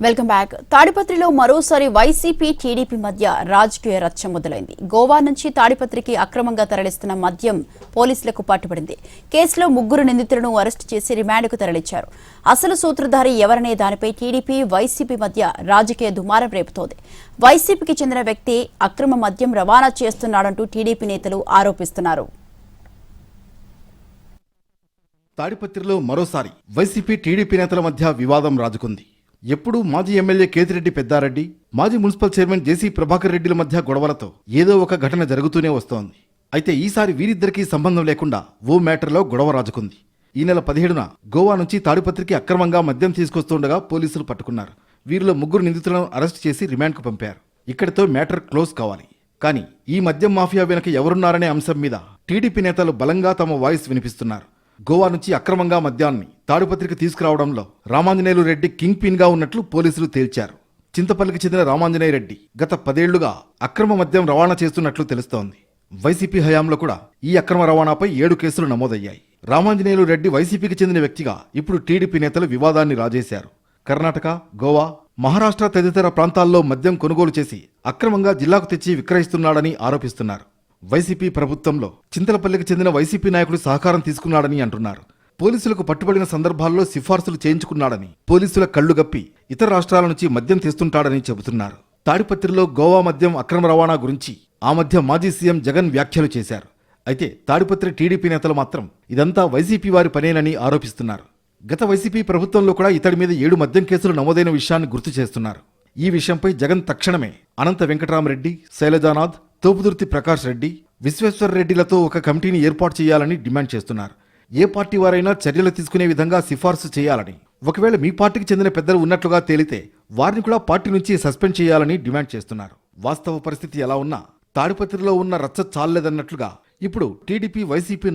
Welcome back. తాడిపత్రిలో మరోసారి YCP TDP మధ్య రాజకీయ రచ్చ మొదలైంది. గోవా నుంచి తాడిపత్రికి అక్రమంగా తరలిస్తున్న మద్యం పోలీసులకు పట్టుబడింది. కేసులో 3 నిందితులను అరెస్టు చేసి రిమాండ్కు తరలించారు. అసలు సూత్రధారి ఎవరనే దానిపై టీడీపీ వైసీపీ మధ్య రాజకీయ దుమారం రేపుతోంది. వైసీపీకి చెందిన వ్యక్తి అక్రమ మద్యం రవాణా చేస్తున్నాడంటూ టీడీపీ నేతలు ఆరోపిస్తున్నారు. తాడిపత్రిలో మరోసారి వైసీపీ టీడీపీ నేతల మధ్య వివాదం రాజుకుంది. ఎప్పుడూ మాజీ ఎమ్మెల్యే కేతిరెడ్డి పెద్దారెడ్డి, మాజీ మున్సిపల్ చైర్మన్ జేసీ ప్రభాకర్ రెడ్డిల మధ్య గొడవలతో ఏదో ఒక ఘటన జరుగుతూనే వస్తోంది. అయితే ఈసారి వీరిద్దరికీ సంబంధం లేకుండా ఓ మ్యాటర్లో గొడవ రాజుకుంది. ఈ నెల 17న గోవా నుంచి తాడిపత్రికి అక్రమంగా మద్యం తీసుకొస్తుండగా పోలీసులు పట్టుకున్నారు. వీరిలో 3 నిందితులను అరెస్ట్ చేసి రిమాండ్కు పంపారు. ఇక్కడితో మ్యాటర్ క్లోజ్ కావాలి. కానీ ఈ మద్యం మాఫియా వెనుక ఎవరున్నారనే అంశం మీద టీడీపీ నేతలు బలంగా తమ వాయిస్ వినిపిస్తున్నారు. గోవా నుంచి అక్రమంగా మద్యాన్ని తాడిపత్రికి తీసుకురావడంలో రామాంజనేయులు రెడ్డి కింగ్ పిన్ గా ఉన్నట్లు పోలీసులు తేల్చారు. చింతపల్లికి చెందిన రామాంజనేయ రెడ్డి గత 10 ఏళ్లుగా అక్రమ మద్యం రవాణా చేస్తున్నట్లు తెలుస్తోంది. వైసీపీ హయాంలో కూడా ఈ అక్రమ రవాణాపై 7 కేసులు నమోదయ్యాయి. రామాంజనేయులు రెడ్డి వైసీపీకి చెందిన వ్యక్తిగా ఇప్పుడు టీడీపీ నేతలు వివాదాన్ని రాజేశారు. కర్ణాటక, గోవా, మహారాష్ట్ర తదితర ప్రాంతాల్లో మద్యం కొనుగోలు చేసి అక్రమంగా జిల్లాకు తెచ్చి విక్రయిస్తున్నాడని ఆరోపిస్తున్నారు. వైసీపీ ప్రభుత్వంలో చింతలపల్లికి చెందిన వైసీపీ నాయకుడు సహకారం తీసుకున్నాడని అంటున్నారు. పోలీసులకు పట్టుబడిన సందర్భాల్లో సిఫార్సులు చేయించుకున్నాడని, పోలీసుల కళ్లు గప్పి ఇతర రాష్ట్రాల నుంచి మద్యం తెస్తుంటాడని చెబుతున్నారు. తాడిపత్రిలో గోవా మద్యం అక్రమ రవాణా గురించి ఆ మధ్య మాజీ సీఎం జగన్ వ్యాఖ్యలు చేశారు. అయితే తాడిపత్రి టీడీపీ నేతలు మాత్రం ఇదంతా వైసీపీ వారి పనేనని ఆరోపిస్తున్నారు. గత వైసీపీ ప్రభుత్వంలో కూడా ఇతడి మీద 7 మద్యం కేసులు నమోదైన విషయాన్ని గుర్తు చేస్తున్నారు. ఈ విషయంపై జగన్ తక్షణమే అనంత వెంకటరామరెడ్డి, శైలజానాథ్, తోపుదుర్తి ప్రకాష్ రెడ్డి, విశ్వేశ్వర రెడ్డిలతో ఒక కమిటీని ఏర్పాటు చేయాలని డిమాండ్ చేస్తున్నారు. ఏ పార్టీ వారైనా చర్యలు తీసుకునే విధంగా సిఫార్సు చేయాలని, ఒకవేళ మీ పార్టీకి చెందిన పెద్దలు ఉన్నట్లుగా తేలితే వారిని కూడా పార్టీ నుంచి సస్పెండ్ చేయాలని డిమాండ్ చేస్తున్నారు. వాస్తవ పరిస్థితి ఎలా ఉన్నా తాడిపత్రిలో ఉన్న రచ్చ చాలేదన్నట్లుగా ఇప్పుడు టీడీపీ వైసీపీ